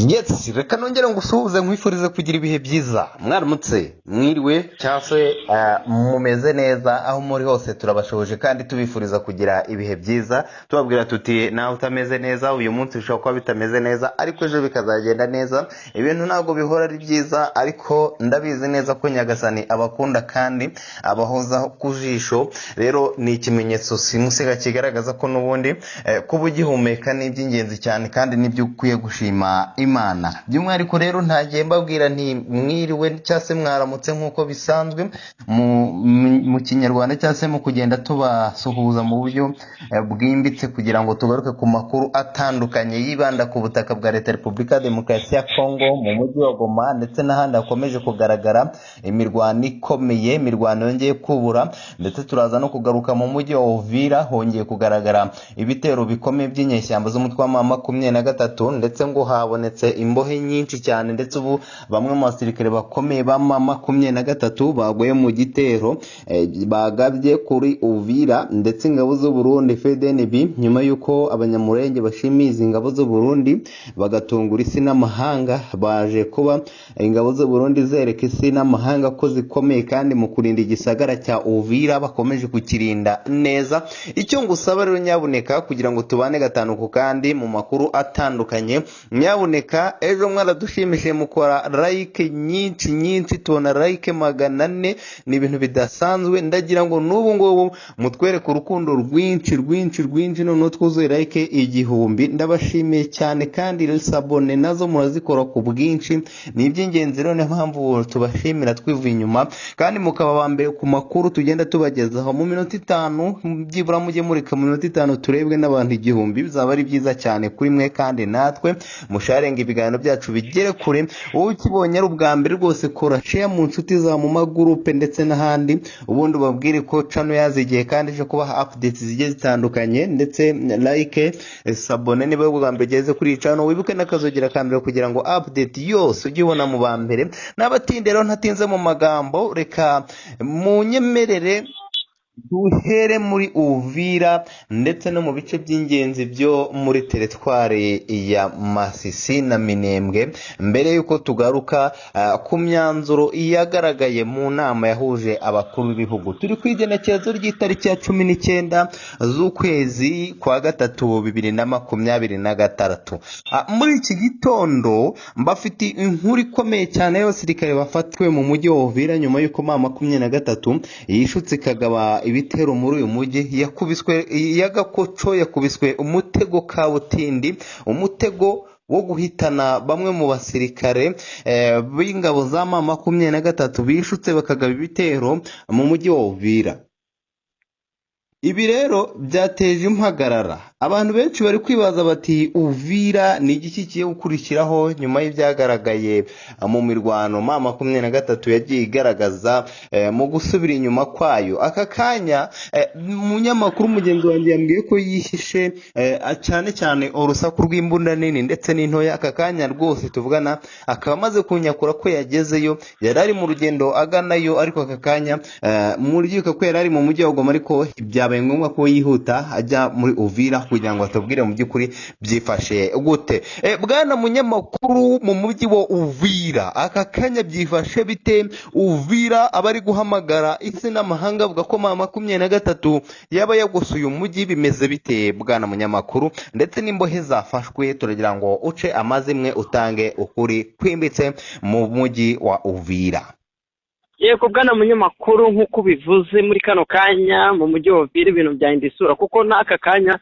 Yes, reka nongere ngusuhuze nkwifurize kugira ibihe byiza. Mwaramutse, mwiriwe cyangwa se mumeze neza aho muri hose, turabashoboje kandi tubifuriza kugira ibihe byiza. Tubabwira tuti nawe utameze neza uyu munsi bishobora kuba bitameze neza, ariko ejo bikazagenda neza. Ibintu ntabwo bihora ari byiza, ariko ndabizi neza ko Nyagasani abakunda kandi abahoza ku jisho. Rero ni ikimenyetso simusiga kigaragaza ko n'ubundi kuba ugihumeka ni iby'ingenzi cyane kandi nibyo ukwiye gushima Imana. By'umwihariko rero ntagiye mbabwira nti mwiriwe cyangwa se mwaramutse nk'uko bisanzwe mu kinyarwanda, cyangwa se mu kugenda tubasuhuza mu buryo bwimbitse kugira ngo tugaruke ku makuru atandukanye yibanda ku butaka bwa Leta Repubulika ya Demokarasi ya Kongo, mu mujyi wa Goma ndetse n'ahandi hakomeje kugaragara imirwano ikomeye, imirwano yongeye kubura, ndetse turaza no kugaruka mu mujyi wa Uvira, hongeye kugaragara ibitero bikomeye by'inyeshyamba z'umutwe wa M23, ndetse ngo habonetse imbohe nyinshi cyane, ndetse ubu bamwe mu basirikare bakomeye ba M23 baguye mu gitero bagabye kuri Uvira, ndetse ingabo z'u Burundi FDNB nyuma yuko abanyamurenge bashimiza ingabo z'u Burundi bagatungura isi n'amahanga, baje kuba ingabo z'u Burundi zereka isi n'amahanga ko zikomeye kandi mu kurinda igisagara cya Uvira bakomeje kukirinda neza. Icyo ngusaba rero nyabuneka, kugira ngo tubane gatanu ku kandi mu makuru atandukanye, nyabuneka ejo mwaradushimishije mukora like nyinshi, tubona like 400, ni ibintu bidasanzwe. Ndagira ngo n'ubu ngubu mutwereke urukundo rwinshi none twuzuye like 1000. Ndabashimiye cyane, kandi sabone nazo murazikora ku bwinshi, ni iby'ingenzi rero, niyo mpamvu tubashimira twivuye inyuma, kandi mukaba bambere ku makuru tugenda tubagezaho mu minota 5, byibura mujye mureka mu minota 5 turebwe n'abantu 1000, bizaba ari byiza cyane kuri mwe, kandi natwe musharenga ibiganiro byacu bigere kure. Wowe ukibonye ari ubwa mbere rwose kora share mu nshuti za mu magroupe ndetse n'ahandi, ubundi babwire ko channel yazigiye kandi je kubaha updates zigiye zitandukanye, ndetse like sabone niba ubwa mbere geze kuri channel, wibuke nakazogera kambere kugira ngo update yose ugibona mu ba mbere. N'abatinde rero ntatinze mu magambo, reka munyemerere duhere muri Uvira ndetse no mu bice by'ingenzi byo muri teritwari ya Masisi na Minembwe, mbere yuko tugaruka ku myanzuro yagaragaye mu nama yahuje abakuru b'ibihugu. Turi ku igenekerezo ry'itariki ya 19 z'ukwezi kwa gatatu 2026. Muri iki gitondo mbafite inkuru ikomeye cyane y'abasirikare bafatwe mu mujyi wa Uvira nyuma yuko M23 yishutse kagaba ibitero muri uyu mujyi, yakubiswe yagakoco, yakubiswe umutego kabutindi, umutego wo guhitana bamwe mu basirikare b'ingabo za M23 bishutse bakagaba ibitero mu mujyi wa Uvira. Ibi rero byateje impagarara, abantu benshi bari kwibaza bati Uvira ni igiki kigiye gukurikiraho nyuma y'ibyagaragaye mu mirwano M23 yagiye igaragaza mu gusubira inyuma kwayo. Aka kanya umunyamakuru mugenzi wanjye yambwiye ko yihishe cyane urusaku rw'imbunda nini ndetse n'intoya. Aka kanya rwose tuvugana akaba amaze kunyakura ko yagezeyo, yari ari mu rugendo aganayo, ariko aka kanya muryibuka ko yari ari mu mujyi wa Goma, ariko byabaye ngombwa ko yihuta ajya muri Uvira kugira ngo atubwire mu by'ukuri byifashe gute. Bwana munyamakuru, mu mujyi wa Uvira aka kanya byifashe bite? Uvira abari guhamagara isi n'amahanga avuga ko M23 yaba yagusuye umujyi, bimeze bite bwana munyamakuru? Ndetse n'imbohe zafashwe, turagira ngo uce amazimwe utange ukuri kwimbitse mu mujyi wa Uvira. Yego bwana munyamakuru, nk'uko bivuze muri kano kanya mu mujyi wa Uvira ibintu byahinda isura, kuko n'aka kanya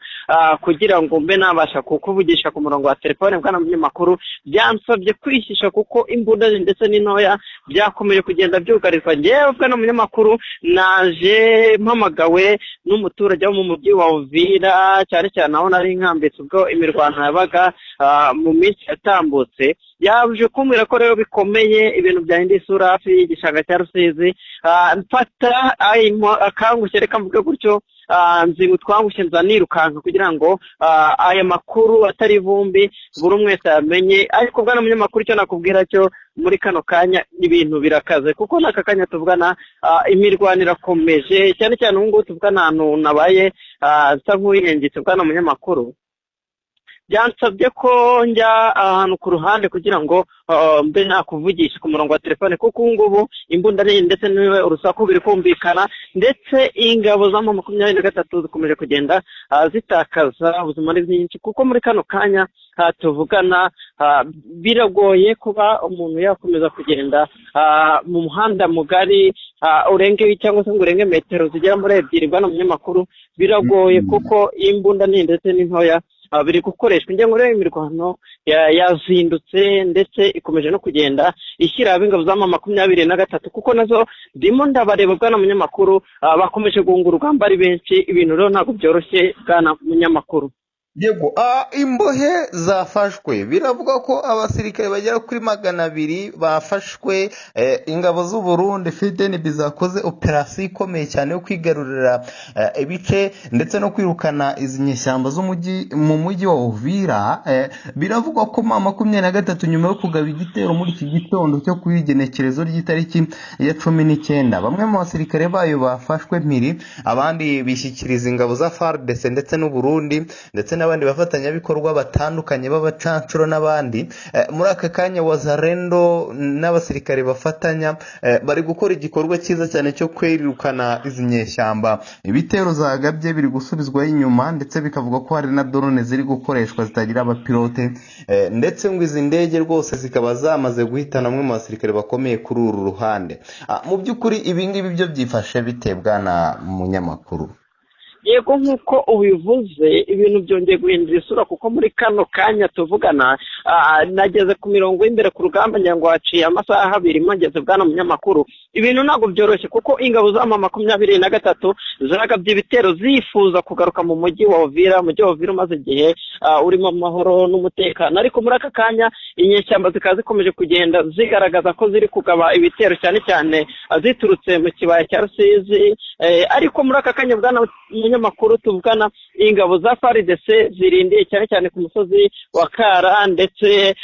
kugira ngo mbe nabasha kukuvugisha ku murongo wa telefone bwana munyamakuru byansabye kwishisha, kuko imbunda ndetse n'intoya byakomeje kugenda byugarizwa. Ngewe bwana munyamakuru naje mpamagawe n'umuturage wo mu mujyi wa Uvira, cyane aho nari nkambitse ubwo imirwano yabaga mu minsi yatambutse. Yaje kumbwira ko rero bikomeye, ibintu byahinda isura hafi y'igishanga cya Rusizi. Mfata akangushye, reka mvuge gutyo, nzi utwangushye nza nirukanka kugira ngo aya makuru atari vumbi buri umwese yamenye. Ariko bwana munyamakuru, icyo nakubwira cyo muri kano kanya ibintu birakaze, kuko n'aka kanya tuvugana imirwano irakomeje, cyane ubu ngubu tuvugana ahantu nabaye nsa nk'uwihengetse bwana munyamakuru. byansabye ko njya ahantu ku ruhande kugira ngo mbe nakuvugisha ku murongo wa telefone, kuko ubu ngubu imbunda ndetse niwe urusaku biri kumvikana, ndetse ingabo za M23 zikomeje kugenda zitakaza ubuzima ari byinshi, kuko muri kano kanya tuvugana biragoye kuba umuntu yakomeza kugenda mu muhanda mugari urenge cyangwa se ngo urenge metero zigera muri 2 bwana munyamakuru. Biragoye kuko imbunda ndetse n'intoya biri gukoreshwa. Njye ngo rero imirwano yazindutse ndetse ikomeje no kugenda ishyira ab'ingabo za M23 kuko nazo ndimo ndabareba bwana munyamakuru, bakomeje guhunga urugamba ari benshi. Ibintu rero ntabwo byoroshye bwana munyamakuru. Yego, imbohe zafashwe, biravuga ko abasirikare bagera kuri 200 bafashwe. Ingabo z'u Burundi FDNB zakoze operasiyo ikomeye cyane yo kwigarurira ibice ndetse no kwirukana izi nyeshyamba mu mujyi wa Uvira. Biravugwa ko M23 nyuma yo kugaba igitero muri iki gitondo cyo kwigenekerezo ry'itariki ya 19, bamwe mu basirikare bayo bafashwe mpiri, abandi bishyikiriza ingabo za FARDC ndetse n'u Burundi ndetse n'abandi bafatanyabikorwa batandukanye b'abacancuro n'abandi. Muri aka kanya Wazalendo n'abasirikare bafatanya bari gukora igikorwa cyiza cyane cyo kwirukana izi nyeshyamba. Ibitero zagabye biri gusubizwaho inyuma, ndetse bikavuga ko hari na drone ziri gukoreshwa zitagira abapilote, ndetse ngo izi ndege rwose zikaba zamaze guhitana bamwe mu basirikare bakomeye kuri uru ruhande. Mu by'ukuri ibi ngibi byo byifashe bitebwa na munyamakuru. Yego, nk'uko ubivuze ibintu byongeye guhindura isura, kuko muri kano kanya tuvugana nageze ku mirongo y'imbere ku rugamba, ngira ngo haciye amasaha 2 mageze bwana munyamakuru. Ibintu ntabwo byoroshye kuko ingabo za M23 ziragabye ibitero zifuza kugaruka mu mujyi wa Uvira. Umujyi wa Uvira umaze igihe urimo amahoro n'umutekano, ariko muri aka kanya inyeshyamba zikaza zikomeje kugenda zigaragaza ko ziri kugaba ibitero cyane cyane ziturutse mu kibaya cya Rusizi. Ariko muri aka kanya bwana munyamakuru tuvugana, ingabo za FARDC zirindiye cyane cyane ku musozi wa Kara ndetse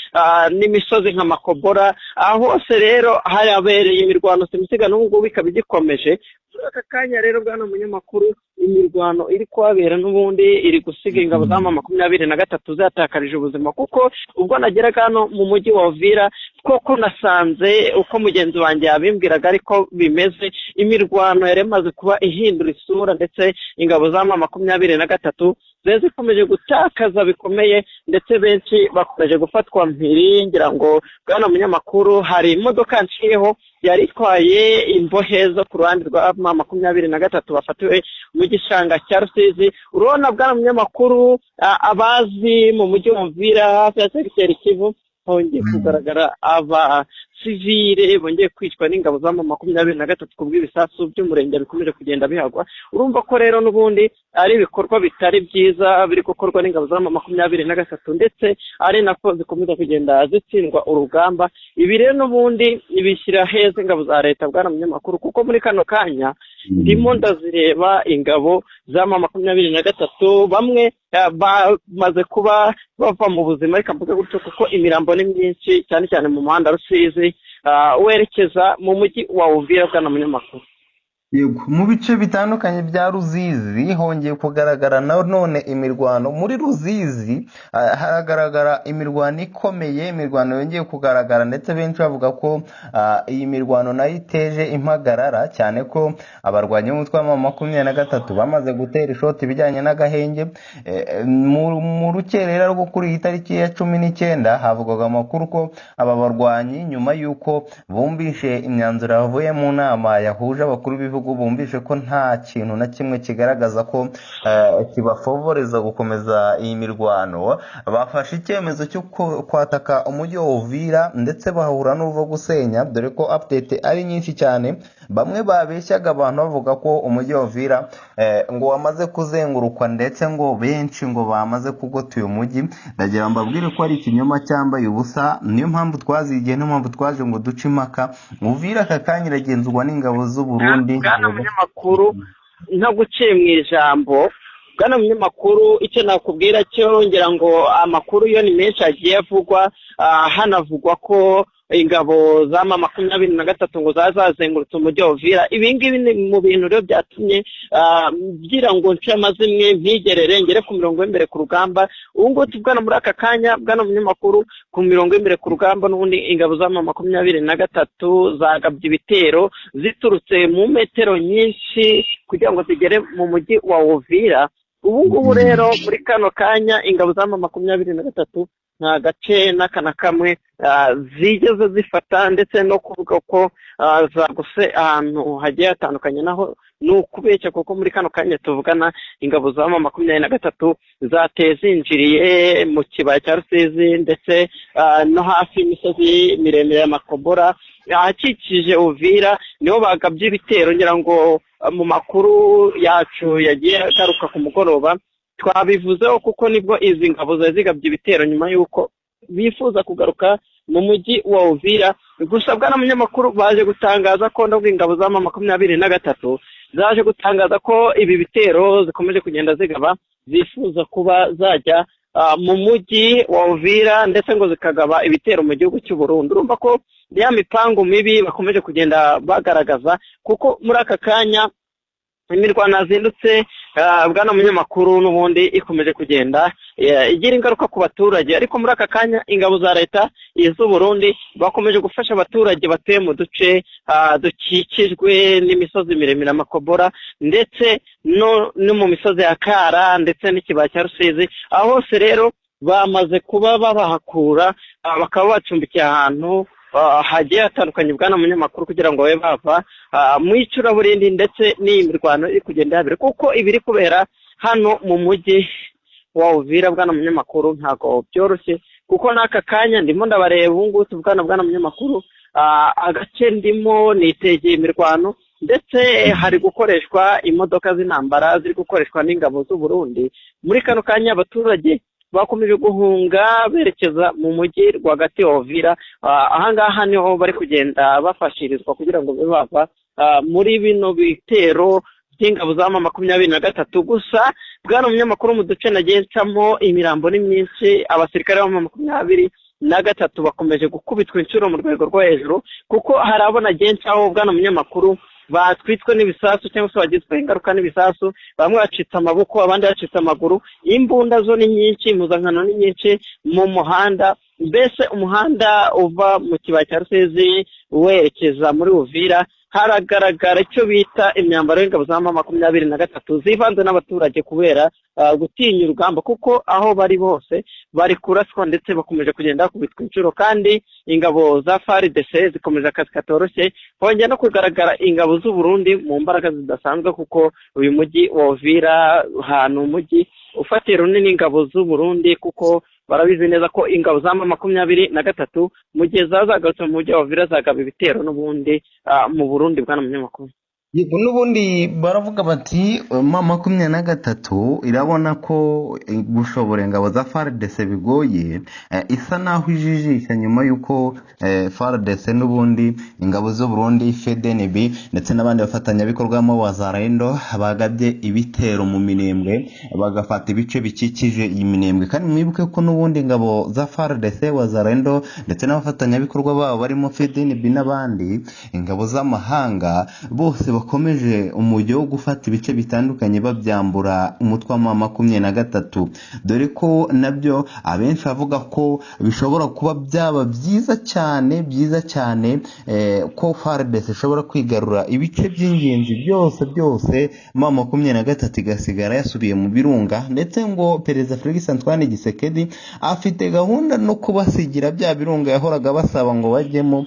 n'imisozi nka Makobora. Hose rero hayabereye imirwano simusiga n'ubwo bikaba bigikomeje. Aka kanya rero bwana munyamakuru imirwano iri kwabera n'ubundi iri gusiga ingabo za M23 zatakarije ubuzima, kuko ubwo nageraga hano mu mujyi wa Uvira koko nasanze uko mugenzi wanjye yabimbwiraga ariko bimeze. Imirwano yari imaze kuba ihindura isura, ndetse ingabo za M23 zikomeje gutakaza bikomeye, ndetse benshi bakomeje gufatwa mpiri. Ngira ngo bwana munyamakuru hari imodoka nshiyeho yari itwaye imbohe zo ku ruhande rwa M23 bafatiwe mu gishanga cya Rusizi. Urabona bwana munyamakuru, abazi mu mujyi wa Uvira hafi ya Secteur Kivu hongeye kugaragara abasivile bongeye kwicwa n'ingabo za M23 kubw'ibisasu by'umurenge bikomeje kugenda bihagwa. Urumva ko rero n'ubundi ari ibikorwa bitari byiza biri gukorwa n'ingabo za M23, ndetse ari nako zikomeza kugenda zitsindwa urugamba. Ibi rero n'ubundi ibishyira heza ingabo za leta bwana munyamakuru, kuko muri kano kanya ndimo ndazireba ingabo za M23 bamwe bamaze kuba bava mu buzima, reka mvuge gutyo, kuko imirambo ni myinshi cyane cyane mu muhanda Rusizi werekeza mu mujyi wa Uvira bwana munyamakuru. Yego, mu bice bitandukanye bya Ruzizi hongeye kugaragara none imirwano. Muri Ruzizi haragaragara imirwano ikomeye, imirwano yongeye kugaragara, ndetse benshi bavuga ko iyi mirwano nayo iteje impagarara, cyane ko abarwanyi b'umutwe wa M23 bamaze gutera ishoti bijyanye n'agahenge. Mu rukerera rwo kuri iyi tariki ya 19 havugwaga amakuru ko aba barwanyi nyuma y'uko bumvishe imyanzuro yavuye mu nama yahuje abakuru b'ibihugu, bumvishe ko nta kintu na kimwe kigaragaza ko kibafavoreza gukomeza iyi mirwano, bafashe icyemezo cyo kwataka umujyi wa Uvira, ndetse bahura n'uruva gusenya, dore ko update ari nyinshi cyane. Bamwe babeshyaga abantu bavuga ko umujyi wa Uvira ngo wamaze kuzengurukwa, ndetse ngo benshi ngo bamaze kugota uyu mujyi. Ndagira mbabwire ko ari ikinyoma cyambaye ubusa. Niyo mpamvu twazigiye, niyo mpamvu twaje ngo duce impaka. Uvira aka kanya iragenzurwa n'ingabo z'u Burundi. Bwana munyamakuru, ntaguciye mu ijambo, bwana munyamakuru, icyo nakubwira cyo ngira ngo amakuru yo ni menshi agiye avugwa. Hanavugwa ko ingabo za M23 ngo zazengurutse umujyi wa Uvira. Ibi ngibi ni mu bintu rero byatumye ngira ngo nce amazimwe mpigerere ngere ku mirongo y'imbere ku rugamba. Ubu ngubu tuvugana muri aka kanya bwana munyamakuru, ku mirongo y'imbere ku rugamba n'ubundi ingabo za M23 zagabye ibitero ziturutse mu metero nyinshi kugira ngo zigere mu mujyi wa Uvira. Ubu ngubu rero muri kano kanya ingabo za M23 nta gace n'akana kamwe zigeze zifata, ndetse no kuvuga ko zaguse ahantu hagiye hatandukanye naho ni ukubeshya, kuko muri kano kanya tuvugana ingabo za M23 zateye zinjiriye mu kibaya cya Rusizi ndetse no hafi y'imisozi miremire ya Makobora ahakikije Uvira, niho bagabye ibitero. Ngira ngo mu makuru yacu yagiye agaruka ku mugoroba twabivuzeho, kuko nibwo izi ngabo zigabye ibitero nyuma y'uko bifuza kugaruka mu mujyi wa Uvira. Gusa bwana munyamakuru baje gutangaza ko ndabwo ingabo za M23 zaje gutangaza ko ibi bitero zikomeje kugenda zigaba zifuza kuba zajya mu mujyi wa Uvira, ndetse ngo zikagaba ibitero mu gihugu cy'u Burundi. Urumva ko ya mipango mibi bakomeje kugenda bagaragaza, kuko muri aka kanya imirwano yazindutse bwana munyamakuru n'ubundi ikomeje kugenda igira ingaruka ku baturage. Ariko muri aka kanya ingabo za leta y'u Burundi bakomeje gufasha abaturage batuye mu duce dukikijwe n'imisozi miremire ya Makobora, ndetse no mu misozi ya Kara ndetse n'ikibaya cya Rusizi. Aho hose rero bamaze kuba babahakura, bakaba bacumbikiye ahantu hagiye hatandukanye bwana munyamakuru, kugira ngo babe bava mu icuraburindi ndetse n'iyi mirwano iri kugenda yabera, kuko ibiri kubera hano mu mujyi wa Uvira bwana munyamakuru ntago byoroshye. Kuko n'aka kanya ndimo ndabareba ubu ngubu tuvugana bwana munyamakuru, agace ndimo nitegeye imirwano, ndetse hari gukoreshwa imodoka z'intambara ziri gukoreshwa n'ingabo z'u Burundi. Muri kano kanya abaturage bakomeje guhunga berekeza mu mujyi rwagati wa Uvira. Ahangaha niho bari kugenda bafashirizwa kugira ngo bava muri bino bitero by'ingabo za M23. Gusa bwana munyamakuru mu duce nagiye ncamo imirambo ni myinshi, abasirikare ba M23 bakomeje gukubitwa inshuro mu rwego rwo hejuru, kuko hari abo nagiye ncaho bwana munyamakuru batwitswe n'ibisasu cyangwa se bagizweho ingaruka n'ibisasu, bamwe bacitse amaboko abandi bacitse amaguru. Imbunda zo ni nyinshi, impuzankano ni nyinshi mu muhanda. Mbese umuhanda uva mu kibaya cya Rusizi werekeza muri Uvira haragaragara icyo bita imyambaro y'ingabo za M23 zivanze n'abaturage kubera gutinya urugamba, kuko aho bari bose bari kuraswa ndetse bakomeje kugenda bakubitwa inshuro. Kandi ingabo za FARDC zikomeje akazi katoroshye, hongera no kugaragara ingabo z'u Burundi mu mbaraga zidasanzwe, kuko uyu mujyi wa Uvira ahantu umujyi ufatiye runini ingabo z'u Burundi, kuko barabizi neza ko ingabo za M23 mu gihe zazagarutse mu mujyi wa Uvira zagaba ibitero n'ubundi mu Burundi bwana munyamakuru. N'ubundi baravuga bati M23 irabona ko gushobora ingabo za FARDC bigoye, isa naho ijijisha nyuma yuko FARDC n'ubundi ingabo z'u Burundi FDNB ndetse n'abandi bafatanyabikorwa mu Wazalendo bagabye ibitero mu Minembwe, bagafata ibice bikikije iyi Minembwe. Kandi mwibuke ko n'ubundi ingabo za FARDC, Wazalendo ndetse n'abafatanyabikorwa babo barimo FDNB n'abandi ingabo z'amahanga bose bakomeje umujyo wo gufata ibice bitandukanye babyambura umutwe wa M23, dore ko nabyo abenshi bavuga ko bishobora kuba byaba byiza cyane ko FARDC ishobora kwigarura ibice by'ingenzi byose M23 igasigara yasubiye mu birunga. Ndetse ngo Perezida Felix Antoine Tshisekedi afite gahunda no kubasigira bya birunga yahoraga basaba ngo bajyemo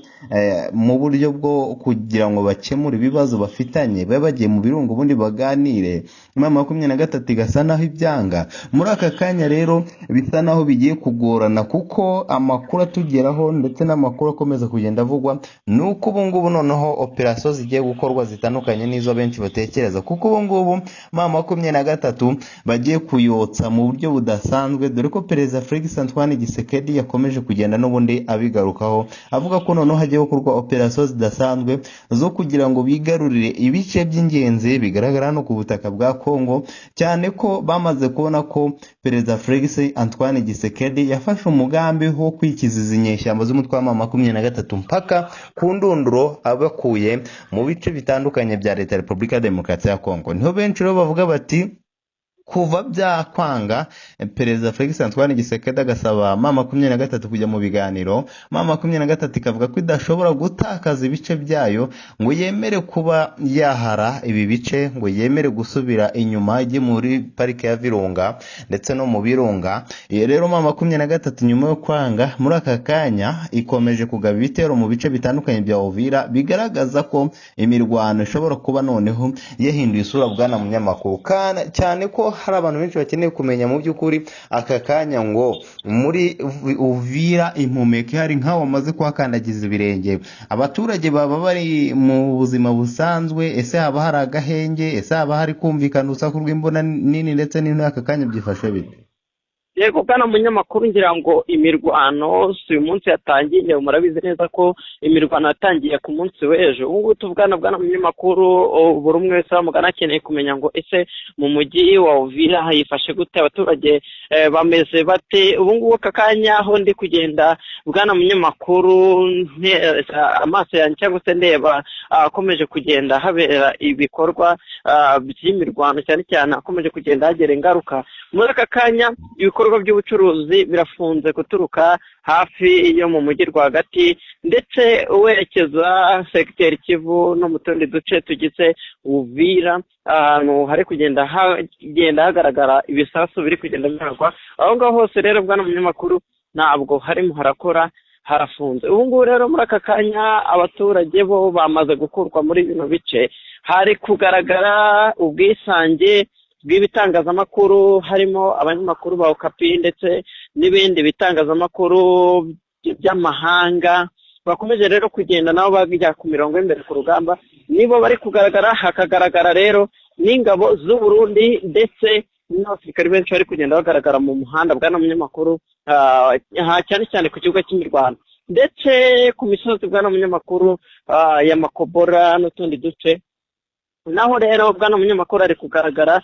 mu buryo bwo kugira ngo bakemure ibibazo bafitanye, bagiye mu birungo ubundi baganire. M23 igasa naho ibyanga. Muri aka kanya rero bisa naho bigiye kugorana, kuko amakuru atugeraho ndetse n'amakuru akomeza kugenda avugwa nuko ubu ngubu noneho operasiyo zigiye gukorwa zitandukanye n'izo benshi batekereza, kuko ubu ngubu M23 bagiye kuyotsa mu buryo budasanzwe, dore ko Perezida Felix Antoine Tshisekedi yakomeje kugenda n'ubundi abigarukaho avuga ko noneho hagiye gukorwa operasiyo zidasanzwe zo kugira ngo bigarurire ibice by'ingenzi bigaragara no ku butaka bwa Kongo, cyane ko bamaze kubona ko Perezida Felix Antoine Tshisekedi yafashe umugambi wo kwikiza izi nyeshyamba z'umutwe wa M23 mpaka ku ndunduro abakuye mu bice bitandukanye bya Leta ya Repubulika ya Demokarasi ya Kongo. Niho benshi rero bavuga bati kuva byakwanga Perezida Felix Antoine Tshisekedi agasaba M23 kujya mu biganiro, M23 ikavuga ko idashobora gutakaza ibice byayo ngo yemere kuba yahara ibi bice, ngo yemere gusubira inyuma ijye muri parike ya Virunga ndetse no mu Birunga. Iyo rero M23 nyuma yo kwanga muri aka kanya ikomeje kugaba ibitero mu bice bitandukanye bya Uvira, bigaragaza ko imirwano ishobora kuba noneho yahinduye isura bwana munyamakuru, cyane ko hari abantu benshi bakeneye kumenya mu by'ukuri aka kanya ngo muri Uvira impumeke hari nkaho bamaze kuhakandagiza ibirenge. Abaturage baba bari mu buzima busanzwe, ese haba hari agahenge, ese haba hari kumvikana urusaku rw'imbona nini ndetse n'into aka kanya byifashe bite? Yego bwana munyamakuru, ngira ngo imirwano si uyu munsi yatangiye, murabizi neza ko imirwano yatangiye ku munsi w'ejo. Ubu ngubu tuvugana bwana munyamakuru, buri umwe wese wamugana akeneye kumenya ngo ese mu mujyi wa Uvira hayifashe gute, abaturage bameze bate. Ubu ngubu aka kanya aho ndi kugenda bwana munyamakuru, amaso yanjye cyangwa se ndeba akomeje kugenda habera ibikorwa by'imirwano, cyane cyane akomeje kugenda hagera ingaruka. Muri aka kanya ibikorwa by'ubucuruzi birafunze guturuka hafi yo mu mujyi rwagati ndetse werekeza segiteri Kivu no mu tundi duce tugize Uvira, ahantu hari kugenda hagaragara ibisasu biri kugenda biragwa. Aho ngaho hose rero bwana munyamakuru ntabwo harimo harakora, harafunze. Ubu ngubu rero muri aka kanya abaturage bo bamaze gukurwa muri bino bice, hari kugaragara ubwisange bw'ibitangazamakuru, harimo abanyamakuru ba Okapi ndetse n'ibindi bitangazamakuru by'amahanga bakomeje rero kugenda nabo bajya ku mirongo y'imbere ku rugamba, nibo bari kugaragara. Hakagaragara rero n'ingabo z'u Burundi ndetse n'abasirikari benshi bari kugenda bagaragara mu muhanda bwana munyamakuru, cyane cyane ku kibuga cy'imirwano ndetse ku misozi bwana munyamakuru ya Makobora n'utundi duce. Naho rero bwana munyamakuru ari kugaragara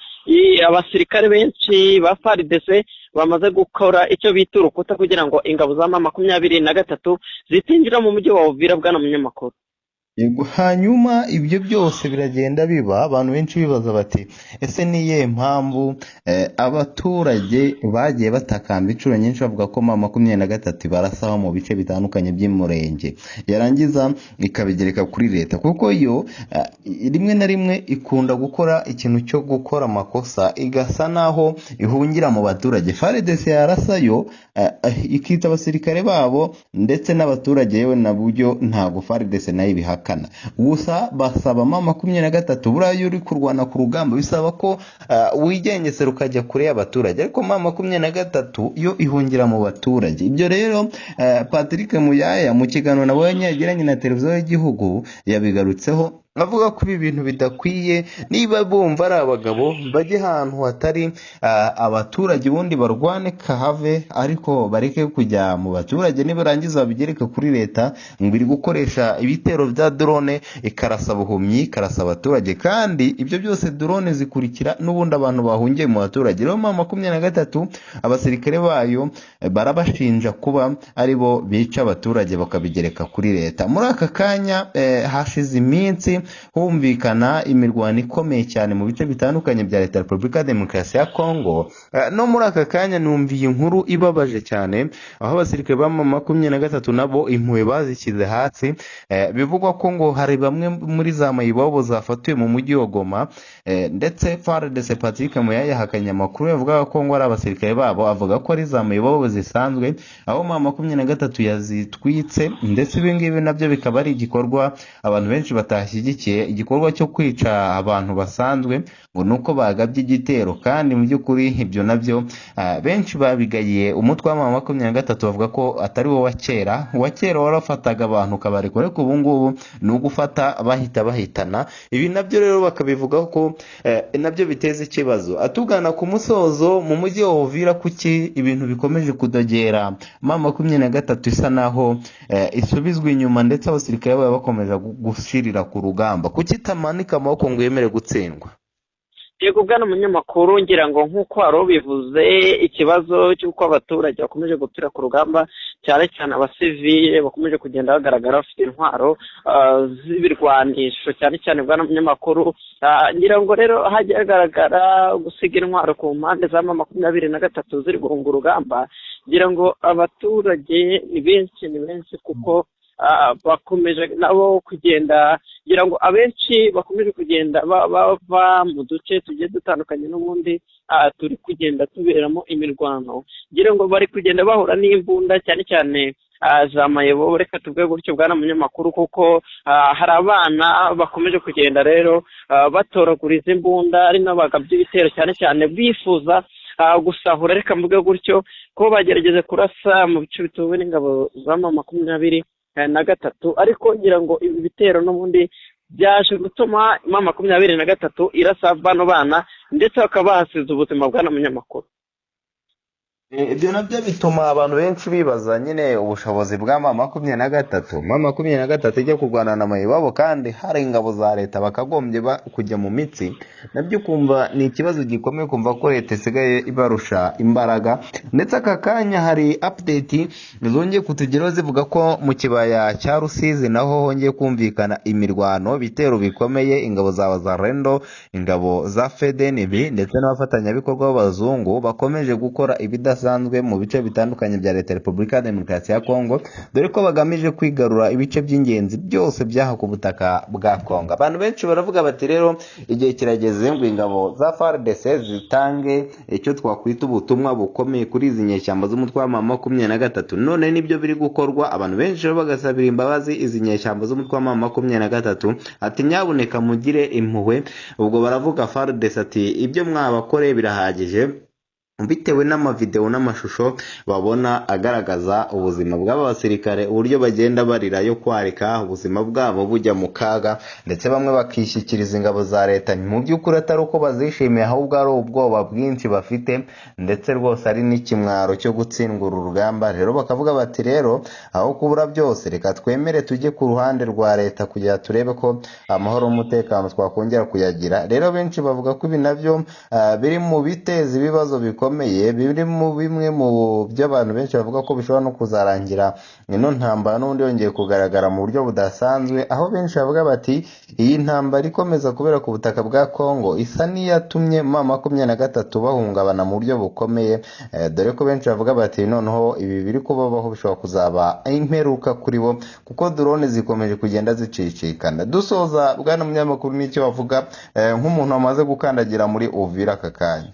abasirikare benshi ba FARDC bamaze gukora icyo bita urukuta kugira ngo ingabo za M23 zitinjira mu mujyi wa Uvira bwana munyamakuru. Hanyuma ibyo byose biragenda biba, abantu benshi bibaza bati ese niye mpamvu abaturage bagiye batakamba inshuro nyinshi bavuga ko M23 barasaho mu bice bitandukanye by'umurenge, yarangiza ikabigereka kuri leta, kuko yo rimwe na rimwe ikunda gukora ikintu cyo gukora amakosa igasa naho ihungira mu baturage. FARDC yarasayo ikita abasirikare babo ndetse n'abaturage, yewe na buryo ntago FARDC nayo ibihakana. Gusa basaba M23 buriya uri kurwana ku rugamba bisaba ko wigengesera ukajya kure y'abaturage, ariko M23 yo ihungira mu baturage. Ibyo rero Patrick Muyaya mu kiganiro nabonye yagiranye na televiziyo y'igihugu yabigarutseho, avuga ko ibi bintu bidakwiye. Niba bumva ari abagabo bajye ahantu hatari abaturage ubundi barwane kahave, ariko bareke kujya mu baturage. Nibarangiza babigereka kuri leta ngo iri gukoresha ibitero bya drone ikarasa buhumyi, ikarasa abaturage, kandi ibyo byose drone zikurikira n'ubundi abantu bahungiye mu baturage. Rero M23 abasirikare bayo barabashinja kuba aribo bica abaturage bakabigereka kuri leta. Muri aka kanya hashize iminsi humvikana imirwano ikomeye cyane mu bice bitandukanye bya Leta ya Repubulika ya Demokarasi ya Kongo. No muri aka kanya numviye inkuru ibabaje cyane, aho abasirikare ba M23 nabo impuhwe bazishyize hasi. Bivugwa ko ngo hari bamwe muri za mayibobo zafatiwe mu mujyi wa Goma, ndetse FARDC Patrick Muyaya yahakanye amakuru yavuga ko ngo ari abasirikare babo, avuga ko ari za mayibobo zisanzwe, aho M23 yazitwitse. Ndetse ibi ngibi nabyo bikaba ari igikorwa abantu benshi batashyigikiye, igikorwa cyo kwica abantu basanzwe ngo nuko bagabye igitero, kandi mu by'ukuri ibyo nabyo benshi babigayiye umutwe wa M23 bavuga ko atari wo wa kera warafataga abantu kabarekore, ariko ubu ngubu ni ugufata bahitana. Ibi nabyo rero bakabivuga ko nabyo biteza ikibazo. Atugana ku musozo mu mujyi wa Uvira, kuki ibintu bikomeje kudogera M23 isa naho isubizwa inyuma ndetse abasirikare baba bakomeje gushirira ku rugamba, kuki itamanika amaboko ngo yemere gutsindwa? yego bwana munyamakuru, ngira ngo nk'uko wari ubivuze, ikibazo cy'uko abaturage bakomeje gupfira ku rugamba, cyane cyane abasivile bakomeje kugenda bagaragara bafite intwaro z'ibirwanisho, cyane cyane bwana munyamakuru, ngira ngo rero hajya hagaragara gusiga intwaro ku mpande za M23 ziri guhunga urugamba. ngira ngo abaturage ni benshi kuko bakomeje nabo kugenda, ngira ngo abenshi bakomeje kugenda bava mu duce tugiye dutandukanye n'ubundi turi kugenda tuberamo imirwano, ngira ngo bari kugenda bahura n'imbunda cyane cyane za mayibobo, reka tuvuge gutyo bwana munyamakuru, kuko hari abana bakomeje kugenda rero batoraguriza imbunda ari n'abagabye ibitero cyane cyane bifuza gusahura, reka mvuge gutyo, ko bagerageje kurasa mu bice bituwe n'ingabo za M23, ariko ngira ngo ibi bitero n'ubundi byaje gutuma M23 irasa bano bana ndetse bakaba bahasize ubuzima bwana munyamakuru. Ibyo nabyo bituma abantu benshi bibaza nyine ubushobozi bwa M23 ijya kurwana na mayibobo kandi hari ingabo za leta bakagombye kujya mu mitsi, nabyo kumva ni ikibazo gikomeye, kumva ko leta isigaye ibarusha imbaraga. Ndetse aka kanya hari update zongeye kutugeraho zivuga ko mu kibaya cya Rusizi naho hongeye kumvikana imirwano, bitero bikomeye, ingabo za Wazalendo, ingabo za FDNB ndetse n'abafatanyabikorwa b'abazungu bakomeje gukora ibidasanzwe mu bice bitandukanye bya leta Repubulika ya Demokarasi ya Kongo, dore ko bagamije kwigarura ibice by'ingenzi byose byaha ku butaka bwa Kongo. Abantu benshi baravuga bati rero igihe kirageze ngo ingabo za FARDC zitange icyo twakwita ubutumwa bukomeye kuri izi nyeshyamba z'umutwe wa M23. None nibyo biri gukorwa, abantu benshi bagasabira imbabazi izi nyeshyamba z'umutwe wa M23, ati nyabuneka mugire impuhwe. Ubwo baravuga FARDC ati ibyo mwabakoreye birahagije, bitewe n'amavideo n'amashusho babona agaragaza ubuzima bw'aba basirikare, uburyo bagenda barira yo kwarika ubuzima bwabo bujya mu kaga, ndetse bamwe bakishyikiriza ingabo za leta. Mu by'ukuri atari uko bazishimiye, ahubwo ari ubwoba bwinshi bafite, ndetse rwose ari n'ikimwaro cyo gutsindwa uru rugamba. Rero bakavuga bati rero aho kubura byose, reka twemere tujye ku ruhande rwa leta kugira turebe ko amahoro n'umutekano twakongera kuyagira. Rero benshi bavuga ko ibi navyo biri mu biteza ibibazo bikomeye, biri mu bimwe mu byo abantu benshi bavuga ko bishobora no kuzarangira ino ntambara n'ubundi yongeye kugaragara mu buryo budasanzwe, aho benshi bavuga bati iyi ntambara ikomeza kubera ku butaka bwa Kongo isa n'iyatumye M23 bahungabana mu buryo bukomeye, dore ko benshi bavuga bati noneho ibi biri kubabaho bishobora kuzaba imperuka kuri bo, kuko drone zikomeje kugenda zicicikana. Dusoza bwana munyamakuru, n'icyo bavuga nk'umuntu wamaze gukandagira muri Uvira aka kanya?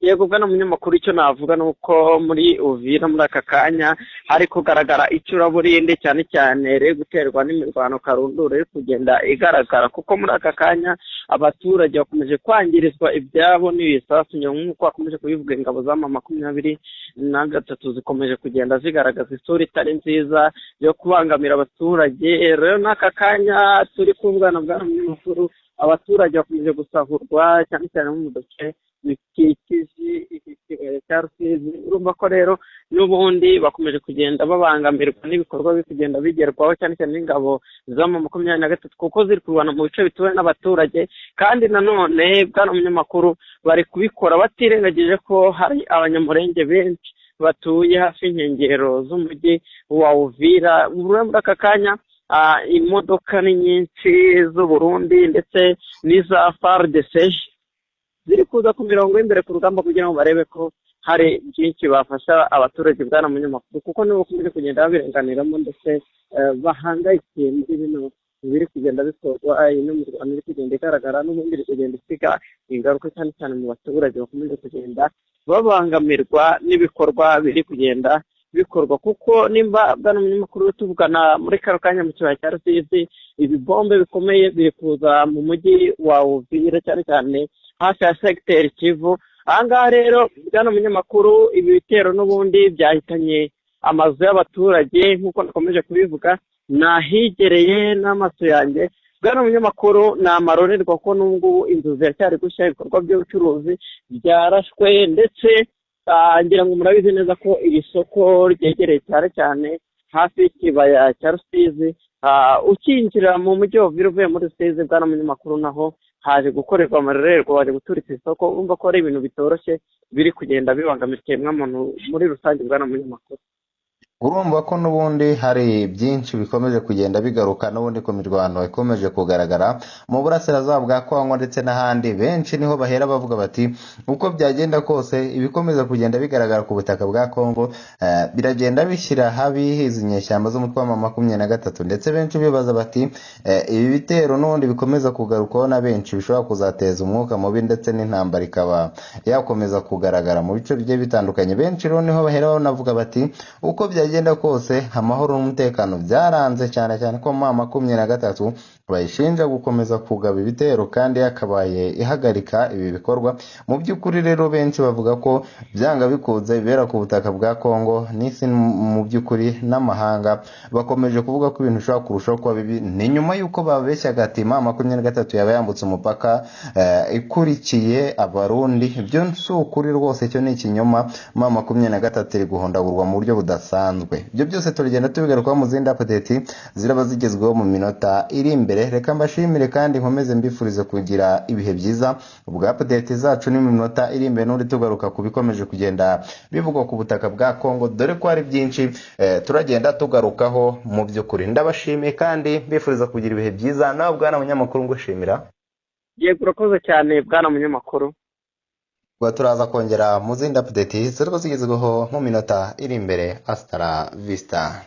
Yego bwana munyamakuru, icyo navuga nuko muri Uvira muri aka kanya hari kugaragara icuraburinde cyane cyane rero guterwa n'imirwano karundura yo kugenda igaragara, kuko muri aka kanya abaturage bakomeje kwangirizwa ibyabo n'ibisasu, nk'uko bakomeje kubivuga ingabo za M23 zikomeje kugenda zigaragaza isura itari nziza yo kubangamira abaturage. Rero n'aka kanya turi kumvana bwana munyamakuru, abaturage bakomeje gusahurwa cyane cyane mu duce bikikije ikibaya cya Rusizi. Urumva ko rero n'ubundi bakomeje kugenda babangamirwa n'ibikorwa biri kugenda bigerwaho cyane cyane n'ingabo za M23, kuko ziri kurwana mu bice bituwe n'abaturage. Kandi nanone bwana munyamakuru, bari kubikora batirengagije ko hari abanyamurenge benshi batuye hafi y'inkengero z'umujyi wa Uvira. Muri aka kanya imodoka ni nyinshi z'u Burundi ndetse n'iza FARDC ziri kuza ku mirongo y'imbere ku rugamba kugira ngo barebe ko hari byinshi bafasha abaturage bwana munyamakuru, kuko nibo bakomeje kugenda babirenganiramo ndetse bahangayikiye muri bino biri kugenda bikorwa. ino mirwano iri kugenda igaragara n'ubundi iri kugenda isiga ingaruka cyane cyane mu baturage bakomeje kugenda babangamirwa n'ibikorwa biri kugenda bikorwa, kuko nimba bwana munyamakuru tuvugana muri kano kanya mu kibaya cya Rusizi, ibibombe bikomeye biri kuza mu mujyi wa Uvira cyane cyane hafi ya segiteri Kivu. Ahangaha rero bwana munyamakuru, ibi bitero n'ubundi byahitanye amazu y'abaturage nk'uko nakomeje kubivuga, nahigereye n'amaso yanjye bwana munyamakuru, ni amarorerwa ko n'ubwo inzu ziracyari gushya, ibikorwa by'ubucuruzi byarashwe, ndetse ngira ngo murabizi neza ko iri soko ryegereye cyane cyane hafi y'ikibaya cya Rusizi. Ukinjira mu mujyi wa Uvira uvuye muri Rusizi bwana munyamakuru, naho haje gukorerwa amarorerwa, waje guturitsa isoko. Urumva ko ari ibintu bitoroshye biri kugenda bibangamira ikiremwamuntu muri rusange bwana munyamakuru. urumva ko n'ubundi hari byinshi bikomeje kugenda bigaruka n'ubundi ku mirwano ikomeje kugaragara mu burasirazuba bwa Kongo ndetse n'ahandi. Benshi niho bahera bavuga bati uko byagenda kose ibikomeza kugenda bigaragara ku butaka bwa Kongo biragenda bishyira habi izi nyeshyamba z'umutwe wa M23, ndetse benshi bibaza bati ibi bitero n'ubundi bikomeza kugarukwaho na benshi bishobora kuzateza umwuka mubi ndetse n'intambara ikaba yakomeza kugaragara mu bice bigiye bitandukanye. Benshi rero niho bahera banavuga bati uko byagenda kose amahoro n'umutekano byaranze, cyane cyane ko M23 bayishinja gukomeza kugaba ibitero kandi yakabaye ihagarika ibi bikorwa. Mu by'ukuri rero benshi bavuga ko byanga bikunze bibera ku butaka bwa Kongo n'isi mu by'ukuri n'amahanga bakomeje kuvuga ko ibintu bishobora kurushaho kuba bibi. Ni nyuma y'uko babeshyaga ati M23 yaba yambutse umupaka ikurikiye abarundi. Ibyo si ukuri rwose, cyo ni ikinyoma. M23 iri guhondagurwa mu buryo budasanzwe. Ibyo byose turagenda tubigarukaho mu zindi update ziraba zigezweho mu minota iri imbere. Reka mbashimire kandi nkomeze mbifurize kugira ibihe byiza. Ubwo update zacu ni mu minota iri imbere n'uri tugaruka kubikomeje kugenda bivugwa ku butaka bwa Kongo, dore ko ari byinshi turagenda tugarukaho mu by'ukuri. Ndabashimiye kandi mbifuriza kugira ibihe byiza. Nawe bwana munyamakuru ngushimira. Yego urakoze cyane bwana munyamakuru. Turaza kongera mu zindi update ziraba zigezweho mu minota iri imbere. Hasta la vista.